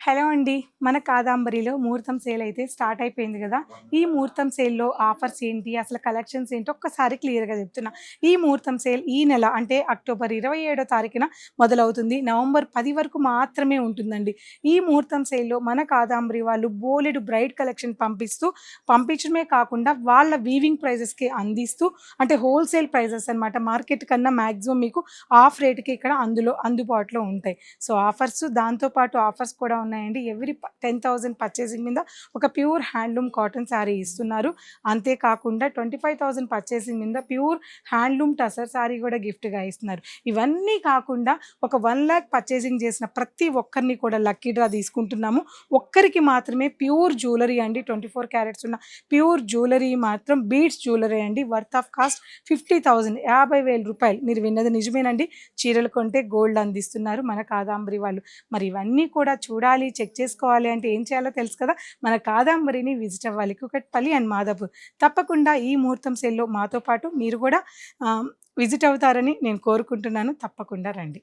Hello అండి. మన కాదంబరిలో ముహూర్తం సేల్ అయితే స్టార్ట్ అయిపోయింది గదా! ఈ ముహూర్తం సేల్‌లో ఆఫర్స్ ఏంటి? అసలు కలెక్షన్స్ ఏంటి? ఒక్కసారి క్లియర్‌గా చెప్తున్నా. ఈ ముహూర్తం సేల్ ఈ నెల అంటే అక్టోబర్ 27 తారీఖున మొదలవుతుంది. నవంబర్ 10 వరకు మాత్రమే ఉంటుందండి. ఈ ముహూర్తం సేల్‌లో మన కాదంబరి వాళ్ళు బోలెడు బ్రైడ్ కలెక్షన్ పంపించడమే కాకుండా వాళ్ళ వీవింగ్ ప్రైజెస్‌కి అందిస్తూ అంటే హోల్‌సేల్ ప్రైజెస్ అనమాట. మార్కెట్ కన్నా మాక్సిమం మీకు ఆఫ్ రేట్‌కి ఇక్కడ అందుబాటులో ఉంటాయి. సో, దాంతో పాటు ఆఫర్స్ కూడా ఉన్నాయండి. 10,000 పర్చేసింగ్ మీద ఒక ప్యూర్ హ్యాండ్లూమ్ కాటన్ శారీ ఇస్తున్నారు. అంతేకాకుండా 25,000 పర్చేసింగ్ మీద ప్యూర్ హ్యాండ్లూమ్ టసర్ శారీ కూడా గిఫ్ట్‌గా ఇస్తున్నారు. ఇవన్నీ కాకుండా ఒక 1,00,000 పర్చేసింగ్ చేసిన ప్రతి ఒక్కరిని కూడా లక్కీ డ్రా తీసుకుంటున్నాము. ఒక్కరికి మాత్రమే ప్యూర్ జ్యువెలరీ అండి. 24 క్యారెట్స్ ఉన్న ప్యూర్ జ్యువెలరీ మాత్రం బీడ్స్ జ్యువెలరీ అండి. వర్త్ ఆఫ్ కాస్ట్ 50,000 50,000 మీరు విన్నది నిజమేనండి. చీరలు కొంటే గోల్డ్ అందిస్తున్నారు మన కాదాంబరి వాళ్ళు. మరి ఇవన్నీ కూడా చూడాలి, చెక్ చేసుకోవాలి అంటే ఏం చేయాలో తెలుసు కదా! మన కాదాంబరిని విజిట్ అవ్వాలి. కూకట్పల్లి అండ్ మాదాపూర్. తప్పకుండా ఈ ముహూర్తం సేల్‌లో మాతో పాటు మీరు కూడా విజిట్ అవుతారని నేను కోరుకుంటున్నాను. తప్పకుండా రండి.